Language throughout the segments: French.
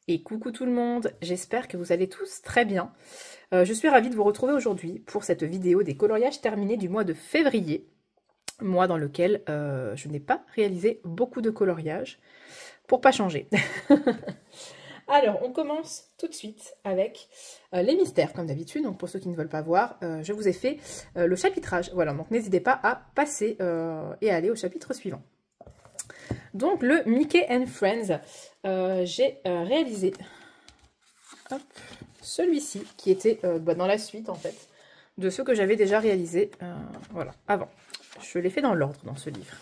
Et coucou tout le monde, j'espère que vous allez tous très bien. Je suis ravie de vous retrouver aujourd'hui pour cette vidéo des coloriages terminés du mois de février, mois dans lequel je n'ai pas réalisé beaucoup de coloriages, pour pas changer. Alors, on commence tout de suite avec les mystères, comme d'habitude. Donc, pour ceux qui ne veulent pas voir, je vous ai fait le chapitrage. Voilà, donc n'hésitez pas à passer et à aller au chapitre suivant. Donc, le Mickey and Friends, j'ai réalisé celui-ci, qui était dans la suite, en fait, de ceux que j'avais déjà réalisés, voilà, avant. Je l'ai fait dans l'ordre, dans ce livre.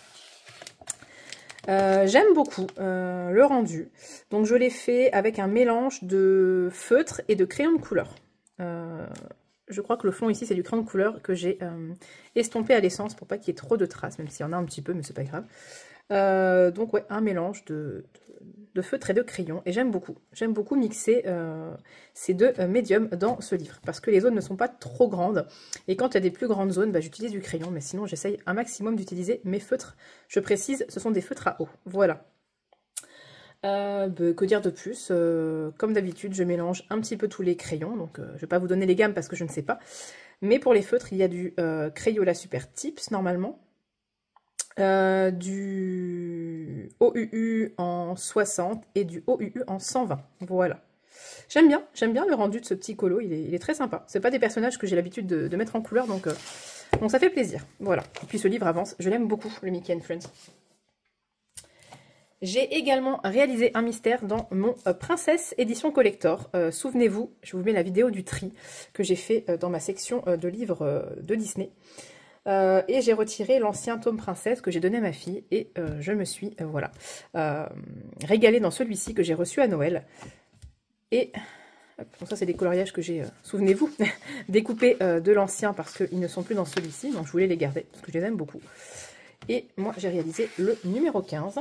J'aime beaucoup le rendu, donc je l'ai fait avec un mélange de feutre et de crayon de couleur. Je crois que le fond ici c'est du crayon de couleur que j'ai estompé à l'essence pour pas qu'il y ait trop de traces, même s'il y en a un petit peu, mais c'est pas grave. Donc ouais, un mélange de feutre et de crayon, et j'aime beaucoup mixer ces deux médiums dans ce livre, parce que les zones ne sont pas trop grandes, et quand il y a des plus grandes zones, bah, j'utilise du crayon, mais sinon j'essaye un maximum d'utiliser mes feutres. Je précise, ce sont des feutres à eau, voilà. Que dire de plus, comme d'habitude, je mélange un petit peu tous les crayons, donc je ne vais pas vous donner les gammes parce que je ne sais pas, mais pour les feutres, il y a du Crayola Super Tips, normalement, du OUU en 60 et du OUU en 120. Voilà. J'aime bien le rendu de ce petit colo, il est très sympa. C'est pas des personnages que j'ai l'habitude de mettre en couleur, donc ça fait plaisir. Voilà. Et puis ce livre avance, je l'aime beaucoup, le Mickey and Friends. J'ai également réalisé un mystère dans mon Princesse Édition Collector. Souvenez-vous, je vous mets la vidéo du tri que j'ai fait dans ma section de livres de Disney. Et j'ai retiré l'ancien tome Princesse que j'ai donné à ma fille, et je me suis voilà, régalée dans celui-ci que j'ai reçu à Noël. Et bon, ça c'est des coloriages que j'ai, souvenez-vous, découpés de l'ancien parce qu'ils ne sont plus dans celui-ci, donc je voulais les garder parce que je les aime beaucoup. Et moi j'ai réalisé le numéro 15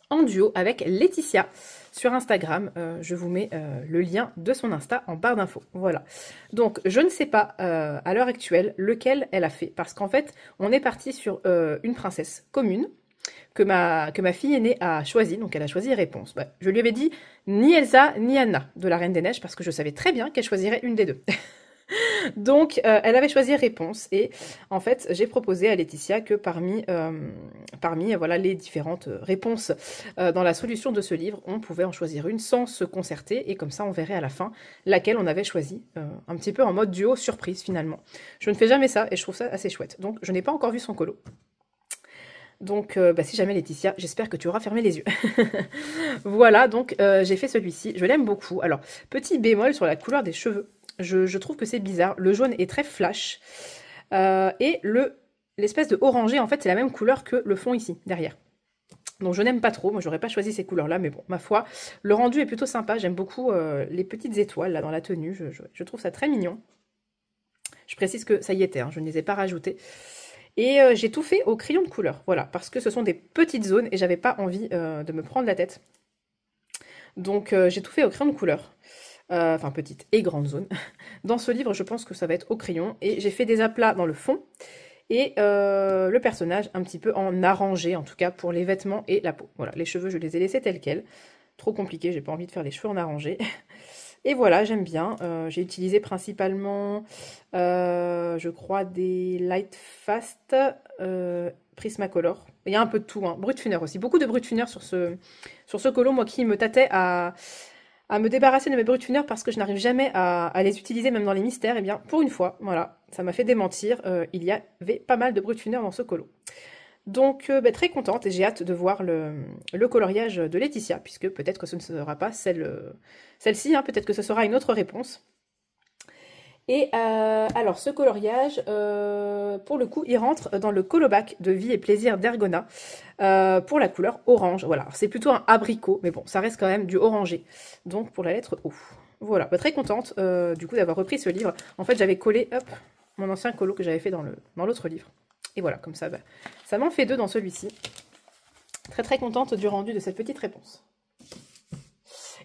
en duo avec Laetitia sur Instagram. Je vous mets le lien de son Insta en barre d'infos. Voilà. Donc, je ne sais pas à l'heure actuelle lequel elle a fait. Parce qu'en fait, on est parti sur une princesse commune que ma fille aînée a choisie. Donc, elle a choisi Réponse. Ouais. Je lui avais dit ni Elsa ni Anna de la Reine des Neiges parce que je savais très bien qu'elle choisirait une des deux. Donc, elle avait choisi Réponse, et en fait, j'ai proposé à Laetitia que parmi voilà, les différentes réponses dans la solution de ce livre, on pouvait en choisir une sans se concerter, et comme ça, on verrait à la fin laquelle on avait choisi, un petit peu en mode duo surprise finalement. Je ne fais jamais ça, et je trouve ça assez chouette. Donc, je n'ai pas encore vu son colo. Donc, si jamais Laetitia, j'espère que tu auras fermé les yeux. Voilà, donc j'ai fait celui-ci. Je l'aime beaucoup. Alors, petit bémol sur la couleur des cheveux. Je trouve que c'est bizarre. Le jaune est très flash. Et l'espèce de orangé, en fait, c'est la même couleur que le fond ici, derrière. Donc, je n'aime pas trop. Moi, j'aurais pas choisi ces couleurs-là. Mais bon, ma foi, le rendu est plutôt sympa. J'aime beaucoup les petites étoiles, là, dans la tenue. Je trouve ça très mignon. Je précise que ça y était, hein, je ne les ai pas rajoutées. Et j'ai tout fait au crayon de couleur. Voilà, parce que ce sont des petites zones et j'avais pas envie de me prendre la tête. Donc, j'ai tout fait au crayon de couleur. Enfin, petite et grande zone. Dans ce livre, je pense que ça va être au crayon. Et j'ai fait des aplats dans le fond. Et le personnage un petit peu en arrangé, en tout cas pour les vêtements et la peau. Voilà, les cheveux, je les ai laissés tels quels. Trop compliqué, j'ai pas envie de faire les cheveux en arrangé. Et voilà, j'aime bien. J'ai utilisé principalement, je crois, des Light Fast Prismacolor. Il y a un peu de tout, hein. Brutfuner aussi. Beaucoup de Brutfuner sur ce colo, moi qui me tâtais à me débarrasser de mes Brutfuner parce que je n'arrive jamais à les utiliser, même dans les mystères. Et bien, pour une fois, voilà, ça m'a fait démentir. Il y avait pas mal de Brutfuner dans ce colo. Donc, très contente, et j'ai hâte de voir le coloriage de Laetitia, puisque peut-être que ce ne sera pas celle-ci, hein, peut-être que ce sera une autre réponse. Et alors, ce coloriage, pour le coup, il rentre dans le colobac de Vie et Plaisir d'Ergona, pour la couleur orange. Voilà, c'est plutôt un abricot, mais bon, ça reste quand même du orangé. Donc, pour la lettre O. Voilà, très contente, du coup, d'avoir repris ce livre. En fait, j'avais collé, hop, mon ancien colo que j'avais fait dans l'autre livre. Et voilà, comme ça, ça m'en fait deux dans celui-ci. Très contente du rendu de cette petite réponse.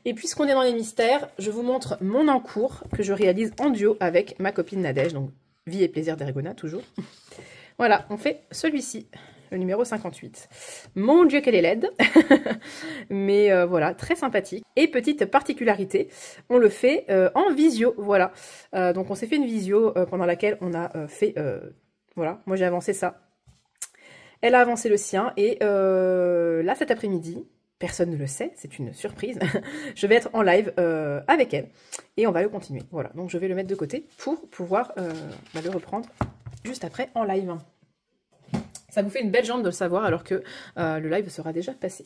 Et puisqu'on est dans les mystères, je vous montre mon encours que je réalise en duo avec ma copine Nadège. Donc, Vie et Plaisir d'Ergona, toujours. Voilà, on fait celui-ci. le numéro 58. Mon Dieu, qu'elle est laide. Mais voilà, très sympathique. Et petite particularité, on le fait en visio, voilà. Donc on s'est fait une visio pendant laquelle on a fait, voilà, moi j'ai avancé ça. Elle a avancé le sien, et là cet après-midi, personne ne le sait, c'est une surprise, je vais être en live avec elle, et on va le continuer, voilà. Donc je vais le mettre de côté pour pouvoir le reprendre juste après en live. Ça vous fait une belle jambe de le savoir, alors que le live sera déjà passé.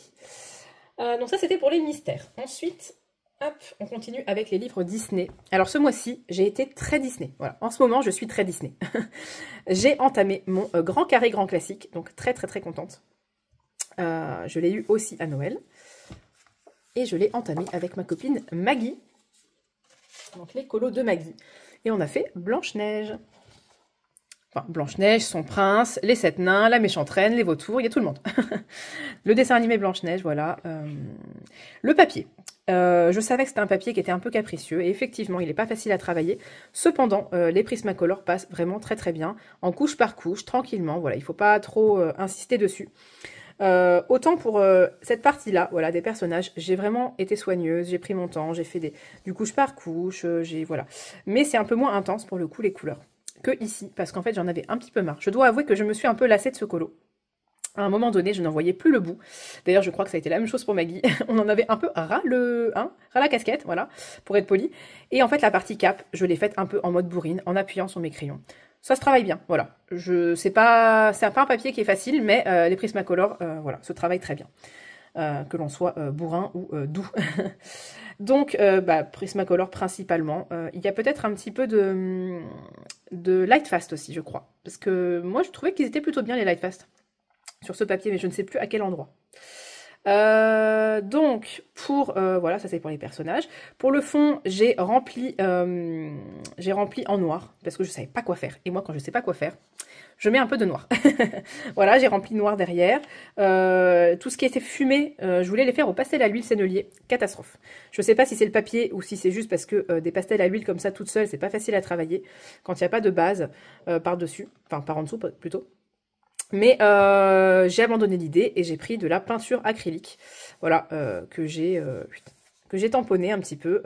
Donc ça c'était pour les mystères. Ensuite, hop, on continue avec les livres Disney. Alors ce mois-ci, j'ai été très Disney. Voilà, en ce moment, je suis très Disney. J'ai entamé mon grand carré grand classique, donc très très très contente. Je l'ai eu aussi à Noël. Et je l'ai entamé avec ma copine Maggie. Donc les colos de Maggie. Et on a fait Blanche-Neige. Enfin, Blanche-Neige, son prince, les 7 nains, la méchante reine, les vautours, il y a tout le monde. Le dessin animé Blanche-Neige, voilà. Le papier. Je savais que c'était un papier qui était un peu capricieux, et effectivement, il n'est pas facile à travailler. Cependant, les Prismacolor passent vraiment très très bien, en couche par couche, tranquillement. Voilà, il ne faut pas trop insister dessus. Autant pour cette partie-là, voilà, des personnages, j'ai vraiment été soigneuse, j'ai pris mon temps, j'ai fait du couche par couche, voilà. Mais c'est un peu moins intense pour le coup, les couleurs, que ici, parce qu'en fait j'en avais un petit peu marre. Je dois avouer que je me suis un peu lassée de ce colo. À un moment donné, je n'en voyais plus le bout. D'ailleurs, je crois que ça a été la même chose pour Maggie. On en avait un peu ras la casquette, voilà, pour être poli. Et en fait, la partie cap, je l'ai faite un peu en mode bourrine, en appuyant sur mes crayons. Ça se travaille bien, voilà. C'est pas un papier qui est facile, mais les Prismacolor, voilà, se travaillent très bien. Que l'on soit bourrin ou doux. Donc, Prismacolor principalement. Il y a peut-être un petit peu de Lightfast aussi, je crois. Parce que moi, je trouvais qu'ils étaient plutôt bien, les Lightfast, sur ce papier, mais je ne sais plus à quel endroit. Donc, voilà, ça c'est pour les personnages. Pour le fond, j'ai rempli en noir, parce que je ne savais pas quoi faire. Et moi, quand je ne sais pas quoi faire, je mets un peu de noir. Voilà, j'ai rempli noir derrière. Tout ce qui était fumé, je voulais les faire au pastel à l'huile sennelier. Catastrophe. Je ne sais pas si c'est le papier ou si c'est juste parce que des pastels à l'huile comme ça, toute seule, c'est pas facile à travailler quand il n'y a pas de base par-dessus, enfin par en dessous plutôt. Mais j'ai abandonné l'idée et j'ai pris de la peinture acrylique, voilà, que j'ai tamponné un petit peu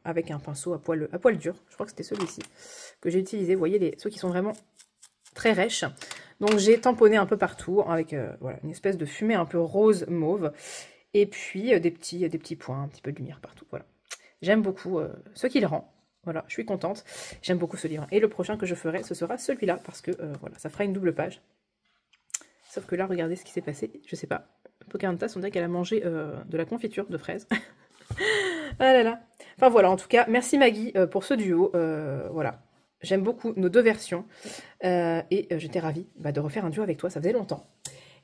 avec un pinceau à poil dur. Je crois que c'était celui-ci que j'ai utilisé. Vous voyez, ceux qui sont vraiment très rêches. Donc j'ai tamponné un peu partout avec voilà, une espèce de fumée un peu rose mauve. Et puis des petits points, un petit peu de lumière partout. Voilà. J'aime beaucoup ce qu'il rend. Voilà, je suis contente. J'aime beaucoup ce livre. Et le prochain que je ferai, ce sera celui-là, parce que voilà, ça fera une double page. Sauf que là, regardez ce qui s'est passé. Je sais pas. Pocahontas, on dirait qu'elle a mangé de la confiture de fraises. Ah là là. Enfin voilà, en tout cas, merci Maggie pour ce duo. Voilà. J'aime beaucoup nos deux versions. Et j'étais ravie de refaire un duo avec toi. Ça faisait longtemps.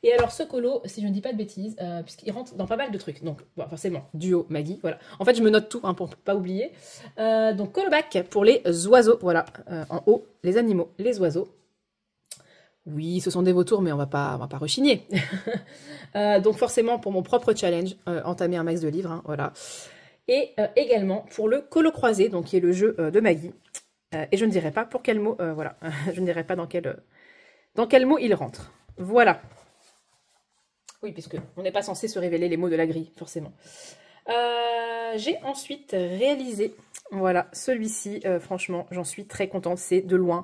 Et alors ce colo, si je ne dis pas de bêtises, puisqu'il rentre dans pas mal de trucs, donc bon, forcément, duo, Maggie, voilà. En fait, je me note tout pour ne pas oublier. Donc colobac pour les oiseaux, voilà, en haut, les animaux, les oiseaux. Oui, ce sont des vautours, mais on va pas rechigner. Donc forcément, pour mon propre challenge, entamer un max de livres, hein, voilà. Et également pour le colo croisé, donc qui est le jeu de Maggie. Et je ne dirai pas pour quel mot, voilà, je ne dirai pas dans quel mot il rentre. Voilà. Oui, puisque on n'est pas censé se révéler les mots de la grille, forcément. J'ai ensuite réalisé, voilà, celui-ci, franchement, j'en suis très contente, c'est de loin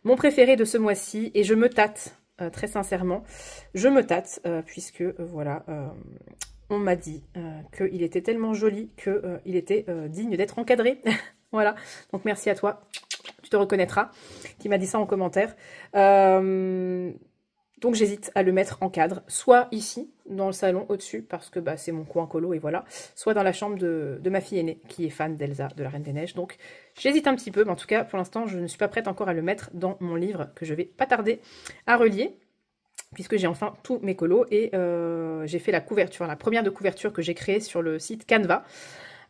mon préféré de ce mois-ci, et je me tâte, très sincèrement, je me tâte, puisque, voilà, on m'a dit qu'il était tellement joli qu'il était digne d'être encadré. Voilà, donc merci à toi, tu te reconnaîtras, qui m'a dit ça en commentaire. Donc j'hésite à le mettre en cadre, soit ici, dans le salon au-dessus, parce que c'est mon coin colo, et voilà, soit dans la chambre de ma fille aînée, qui est fan d'Elsa, de la Reine des Neiges. Donc j'hésite un petit peu, mais en tout cas, pour l'instant, je ne suis pas prête encore à le mettre dans mon livre, que je vais pas tarder à relier, puisque j'ai enfin tous mes colos, et j'ai fait la couverture, la première de couverture que j'ai créée sur le site Canva.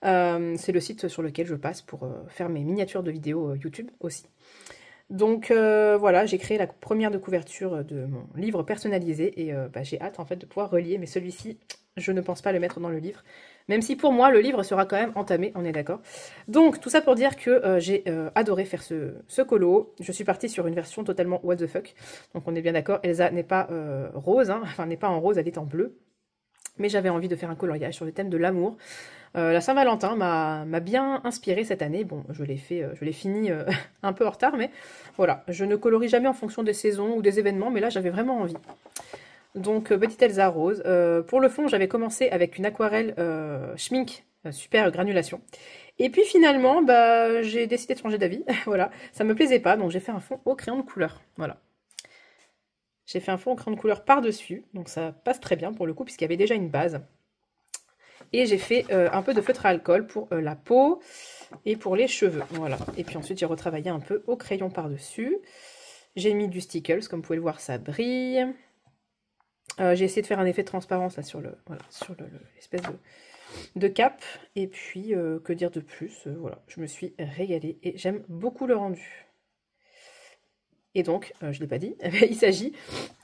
C'est le site sur lequel je passe pour faire mes miniatures de vidéos YouTube aussi. Donc voilà, j'ai créé la première de couverture de mon livre personnalisé, et j'ai hâte en fait de pouvoir relier, mais celui-ci, je ne pense pas le mettre dans le livre. Même si pour moi, le livre sera quand même entamé, on est d'accord. Donc, tout ça pour dire que j'ai adoré faire ce colo. Je suis partie sur une version totalement what the fuck. Donc, on est bien d'accord, Elsa n'est pas rose, hein. Enfin, n'est pas en rose, elle est en bleu. Mais j'avais envie de faire un coloriage sur le thème de l'amour. La Saint-Valentin m'a bien inspirée cette année. Bon, je l'ai fini un peu en retard, mais voilà. Je ne colorie jamais en fonction des saisons ou des événements, mais là, j'avais vraiment envie. Donc, petite Elsa rose. Pour le fond, j'avais commencé avec une aquarelle Schmink, super granulation. Et puis finalement, bah, j'ai décidé de changer d'avis. Voilà, ça me plaisait pas, donc j'ai fait un fond au crayon de couleur. Voilà. J'ai fait un fond au crayon de couleur par-dessus, donc ça passe très bien pour le coup, puisqu'il y avait déjà une base. Et j'ai fait un peu de feutre à alcool pour la peau et pour les cheveux. Voilà. Et puis ensuite, j'ai retravaillé un peu au crayon par-dessus. J'ai mis du Stickles, comme vous pouvez le voir, ça brille. J'ai essayé de faire un effet de transparence là, sur l'espèce de cap. Et puis, que dire de plus, voilà, je me suis régalée et j'aime beaucoup le rendu. Et donc, je ne l'ai pas dit, il s'agit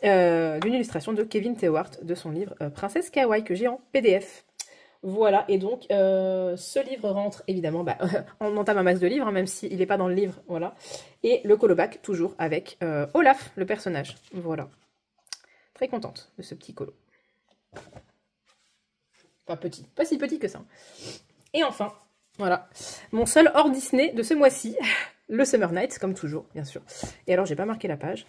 d'une illustration de Kevin Tewart de son livre Princesse Kawaii que j'ai en PDF. Voilà, et donc ce livre rentre évidemment, bah, on entame un max de livres, hein, même s'il n'est pas dans le livre, voilà. Et le colo-bac, toujours avec Olaf, le personnage, voilà. Très contente de ce petit colo. Pas petit, pas si petit que ça. Et enfin, voilà, mon seul hors Disney de ce mois-ci, le Summer Night, comme toujours, bien sûr. Et alors, j'ai pas marqué la page.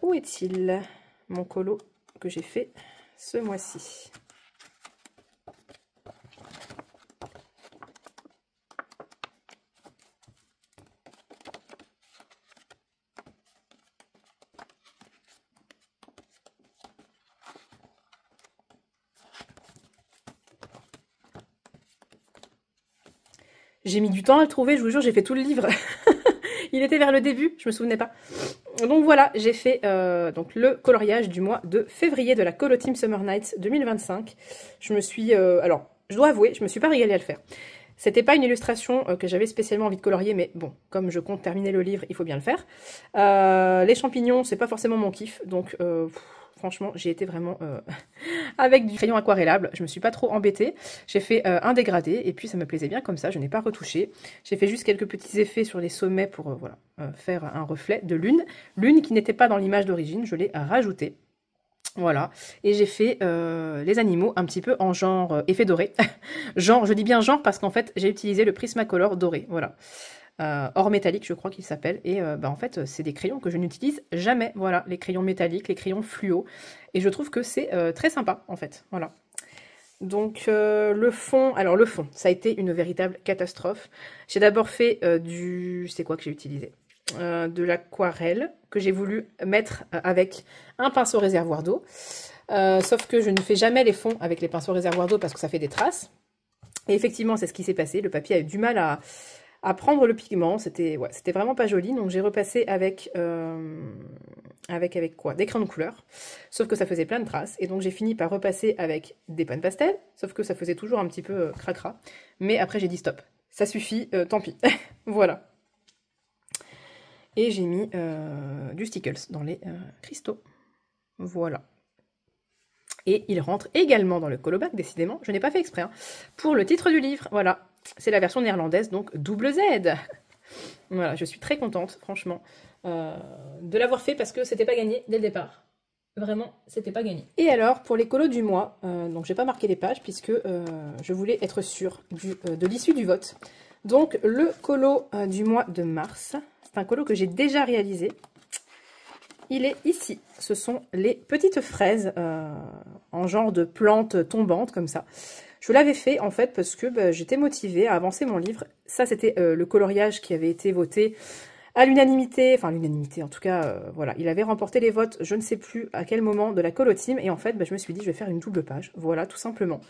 Où est-il, mon colo que j'ai fait ce mois-ci? J'ai mis du temps à le trouver, je vous jure, j'ai fait tout le livre. Il était vers le début, je me souvenais pas. Donc voilà, j'ai fait donc le coloriage du mois de février de la Colo Team Summer Nights 2025. Je me suis... alors, je dois avouer, je me suis pas régalée à le faire. C'était pas une illustration que j'avais spécialement envie de colorier, mais bon, comme je compte terminer le livre, il faut bien le faire. Les champignons, c'est pas forcément mon kiff, donc... franchement, j'ai été vraiment avec du crayon aquarellable. Je me suis pas trop embêtée. J'ai fait un dégradé et puis ça me plaisait bien comme ça. Je n'ai pas retouché. J'ai fait juste quelques petits effets sur les sommets pour voilà, faire un reflet de lune. Lune qui n'était pas dans l'image d'origine. Je l'ai rajouté. Voilà. Et j'ai fait les animaux un petit peu en genre effet doré. Genre, je dis bien genre parce qu'en fait, j'ai utilisé le Prismacolor doré. Voilà. Or métallique, je crois qu'il s'appelle. Et bah, en fait, c'est des crayons que je n'utilise jamais. Voilà, les crayons métalliques, les crayons fluo. Et je trouve que c'est très sympa, en fait. Voilà. Donc, le fond... Alors, le fond, ça a été une véritable catastrophe. J'ai d'abord fait du... C'est quoi que j'ai utilisé de l'aquarelle, que j'ai voulu mettre avec un pinceau réservoir d'eau. Sauf que je ne fais jamais les fonds avec les pinceaux réservoir d'eau parce que ça fait des traces. Et effectivement, c'est ce qui s'est passé. Le papier a eu du mal à prendre le pigment, c'était vraiment pas joli, donc j'ai repassé avec quoi? Des crayons de couleur, sauf que ça faisait plein de traces, et donc j'ai fini par repasser avec des pâtes pastel, sauf que ça faisait toujours un petit peu cracra, mais après j'ai dit stop, ça suffit, tant pis, voilà. Et j'ai mis du Stickles dans les cristaux, voilà. Et il rentre également dans le colo-bac, décidément, je n'ai pas fait exprès, hein, pour le titre du livre, voilà. C'est la version néerlandaise, donc double Z. Voilà, je suis très contente, franchement, de l'avoir fait parce que c'était pas gagné dès le départ. Vraiment, c'était pas gagné. Et alors, pour les colos du mois, donc j'ai pas marqué les pages puisque je voulais être sûre de l'issue du vote. Donc, le colo du mois de mars, c'est un colo que j'ai déjà réalisé. Il est ici. Ce sont les petites fraises en genre de plantes tombantes comme ça. Je l'avais fait en fait parce que bah, j'étais motivée à avancer mon livre. Ça c'était le coloriage qui avait été voté à l'unanimité, enfin l'unanimité en tout cas, voilà. Il avait remporté les votes, je ne sais plus à quel moment de la Colo Team. Et en fait, bah, je me suis dit je vais faire une double page, voilà tout simplement.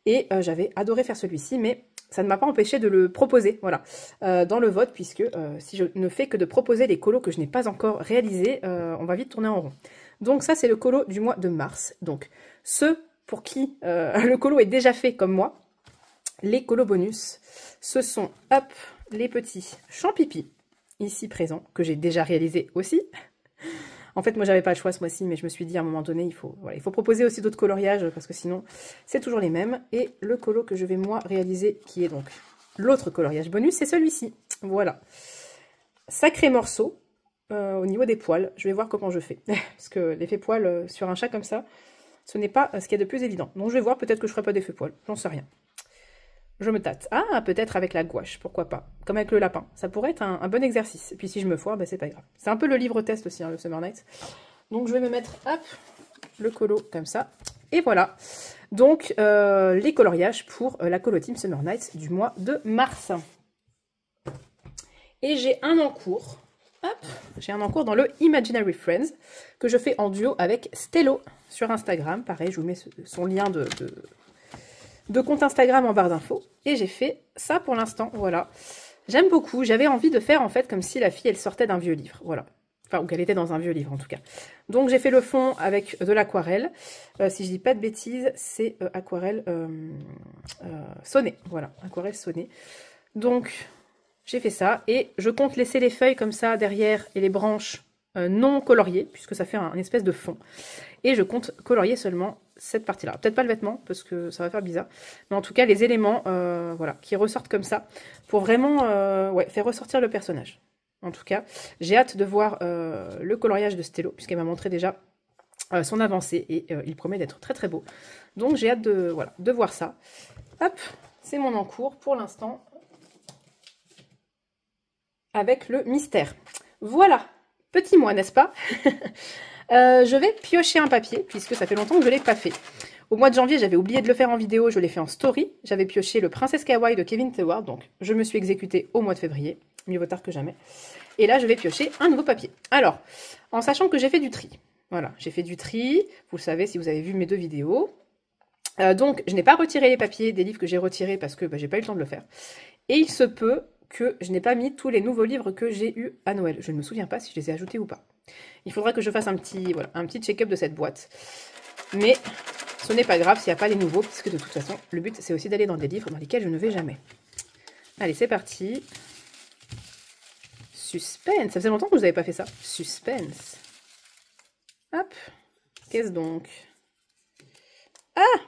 Et j'avais adoré faire celui-ci, mais ça ne m'a pas empêché de le proposer, voilà, dans le vote, puisque si je ne fais que de proposer les colos que je n'ai pas encore réalisés, on va vite tourner en rond. Donc ça, c'est le colo du mois de mars. Donc, ceux pour qui le colo est déjà fait comme moi, les colos bonus, ce sont, hop, les petits champipi, ici présents, que j'ai déjà réalisés aussi. En fait, moi, j'avais pas le choix ce mois-ci, mais je me suis dit à un moment donné, voilà, il faut proposer aussi d'autres coloriages, parce que sinon, c'est toujours les mêmes. Et le colo que je vais, moi, réaliser, qui est donc l'autre coloriage bonus, c'est celui-ci. Voilà. Sacré morceau, au niveau des poils. Je vais voir comment je fais. Parce que l'effet poil sur un chat comme ça, ce n'est pas ce qu'il y a de plus évident. Donc, je vais voir, peut-être que je ferai pas d'effet poil. J'en sais rien. Je me tâte. Ah, peut-être avec la gouache, pourquoi pas. Comme avec le lapin. Ça pourrait être un bon exercice. Et puis si je me foire, ben, c'est pas grave. C'est un peu le livre test aussi, hein, le Summer Nights. Donc je vais me mettre, hop, le colo comme ça. Et voilà. Donc, les coloriages pour la Colo Team Summer Nights du mois de mars. Et j'ai un en cours. Hop, j'ai un en cours dans le Imaginary Friends, que je fais en duo avec Stello sur Instagram. Pareil, je vous mets son lien de compte Instagram en barre d'infos. Et j'ai fait ça pour l'instant, voilà. J'aime beaucoup, j'avais envie de faire en fait comme si la fille elle sortait d'un vieux livre, voilà. Enfin, ou qu'elle était dans un vieux livre en tout cas. Donc j'ai fait le fond avec de l'aquarelle. Si je dis pas de bêtises, c'est aquarelle sonnée, voilà, aquarelle sonnée. Donc j'ai fait ça et je compte laisser les feuilles comme ça derrière et les branches non coloriées, puisque ça fait un espèce de fond. Et je compte colorier seulement cette partie-là. Peut-être pas le vêtement, parce que ça va faire bizarre. Mais en tout cas, les éléments voilà, qui ressortent comme ça, pour vraiment ouais, faire ressortir le personnage. En tout cas, j'ai hâte de voir le coloriage de Stello, puisqu'elle m'a montré déjà son avancée, et il promet d'être très très beau. Donc j'ai hâte de, voilà, de voir ça. Hop, c'est mon encours pour l'instant, avec le mystère. Voilà, petit mois, n'est-ce pas? Je vais piocher un papier, puisque ça fait longtemps que je ne l'ai pas fait. Au mois de janvier, j'avais oublié de le faire en vidéo, je l'ai fait en story. J'avais pioché le Princesse Kawaii de Kevin Teward, donc je me suis exécutée au mois de février. Mieux vaut tard que jamais. Et là, je vais piocher un nouveau papier. Alors, en sachant que j'ai fait du tri. Voilà, j'ai fait du tri, vous le savez si vous avez vu mes 2 vidéos. Donc, je n'ai pas retiré les papiers des livres que j'ai retirés parce que bah, j'ai pas eu le temps de le faire. Et il se peut que je n'ai pas mis tous les nouveaux livres que j'ai eus à Noël. Je ne me souviens pas si je les ai ajoutés ou pas. Il faudra que je fasse un petit, voilà, un petit check-up de cette boîte. Mais ce n'est pas grave s'il n'y a pas les nouveaux, puisque de toute façon, le but, c'est aussi d'aller dans des livres dans lesquels je ne vais jamais. Allez, c'est parti. Suspense. Ça faisait longtemps que vous n'avez pas fait ça. Suspense. Hop. Qu'est-ce donc? Ah!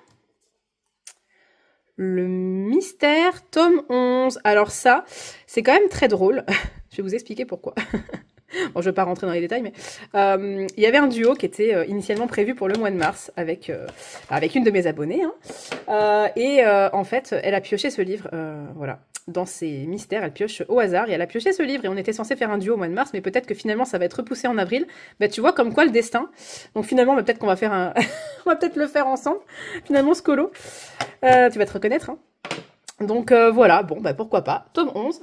Le mystère, tome 11. Alors ça, c'est quand même très drôle. Je vais vous expliquer pourquoi. Bon, je ne vais pas rentrer dans les détails, mais il y avait un duo qui était initialement prévu pour le mois de mars avec une de mes abonnées. Hein. En fait, elle a pioché ce livre, voilà, dans ses mystères, elle pioche au hasard et elle a pioché ce livre et on était censé faire un duo au mois de mars, mais peut-être que finalement ça va être repoussé en avril. Bah, tu vois, comme quoi le destin. Donc finalement, bah, peut-être qu'on va faire un... on va peut-être le faire ensemble, finalement, ce colo. Tu vas te reconnaître, hein. Donc voilà, bon, bah pourquoi pas. Tome 11.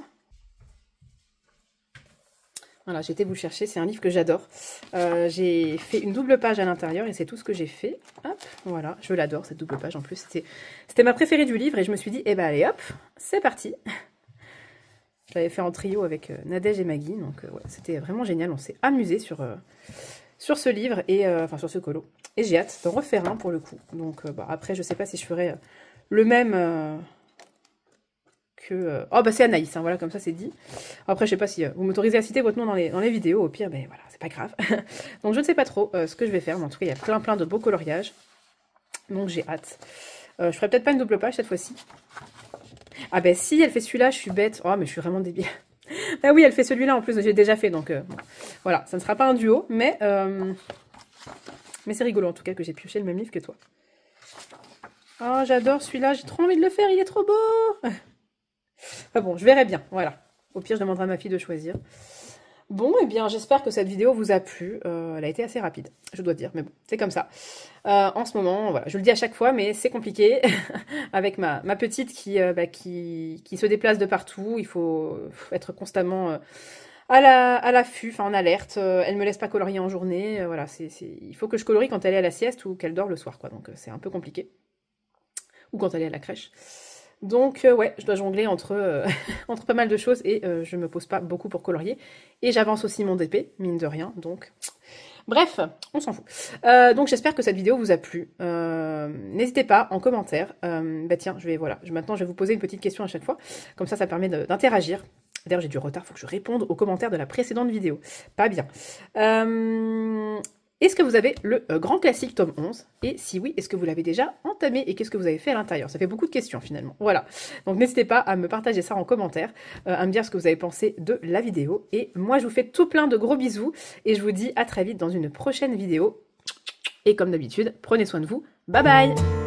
Voilà, j'ai été vous chercher, c'est un livre que j'adore. J'ai fait une double page à l'intérieur et c'est tout ce que j'ai fait. Hop, voilà, je l'adore cette double page en plus. C'était ma préférée du livre et je me suis dit, eh ben allez hop, c'est parti. Je l'avais fait en trio avec Nadège et Maggie, donc ouais, c'était vraiment génial. On s'est amusé sur ce livre, et enfin sur ce colo. Et j'ai hâte d'en refaire un pour le coup. Donc bah, après, je sais pas si je ferai le même... Oh bah c'est Anaïs, hein, voilà, comme ça c'est dit. Après je sais pas si vous m'autorisez à citer votre nom dans les vidéos, au pire, ben voilà, c'est pas grave. Donc je ne sais pas trop ce que je vais faire, mais en tout cas il y a plein de beaux coloriages. Donc j'ai hâte. Je ferai peut-être pas une double page cette fois-ci. Ah ben si, elle fait celui-là, je suis bête. Oh mais je suis vraiment débile. Ah oui, elle fait celui-là en plus, j'ai déjà fait, donc voilà, ça ne sera pas un duo, mais c'est rigolo en tout cas que j'ai pioché le même livre que toi. Oh j'adore celui-là, j'ai trop envie de le faire, il est trop beau. Ah bon, je verrai bien, voilà. Au pire, je demanderai à ma fille de choisir. Bon, eh bien, j'espère que cette vidéo vous a plu. Elle a été assez rapide, je dois dire, mais bon, c'est comme ça. En ce moment, voilà, je le dis à chaque fois, mais c'est compliqué. Avec ma petite qui se déplace de partout, il faut être constamment à l'affût, enfin en alerte. Elle me laisse pas colorier en journée. Voilà, il faut que je colorie quand elle est à la sieste ou qu'elle dort le soir, quoi. Donc c'est un peu compliqué. Ou quand elle est à la crèche. Donc ouais, je dois jongler entre pas mal de choses et je me pose pas beaucoup pour colorier. Et j'avance aussi mon DP, mine de rien, donc... Bref, on s'en fout. Donc j'espère que cette vidéo vous a plu. N'hésitez pas en commentaire. Bah tiens, maintenant je vais vous poser une petite question à chaque fois. Comme ça permet d'interagir. D'ailleurs, j'ai du retard, il faut que je réponde aux commentaires de la précédente vidéo. Pas bien. Est-ce que vous avez le grand classique tome 11? Et si oui, est-ce que vous l'avez déjà entamé? Et qu'est-ce que vous avez fait à l'intérieur? Ça fait beaucoup de questions finalement. Voilà. Donc n'hésitez pas à me partager ça en commentaire, à me dire ce que vous avez pensé de la vidéo. Et moi, je vous fais tout plein de gros bisous. Et je vous dis à très vite dans une prochaine vidéo. Et comme d'habitude, prenez soin de vous. Bye bye!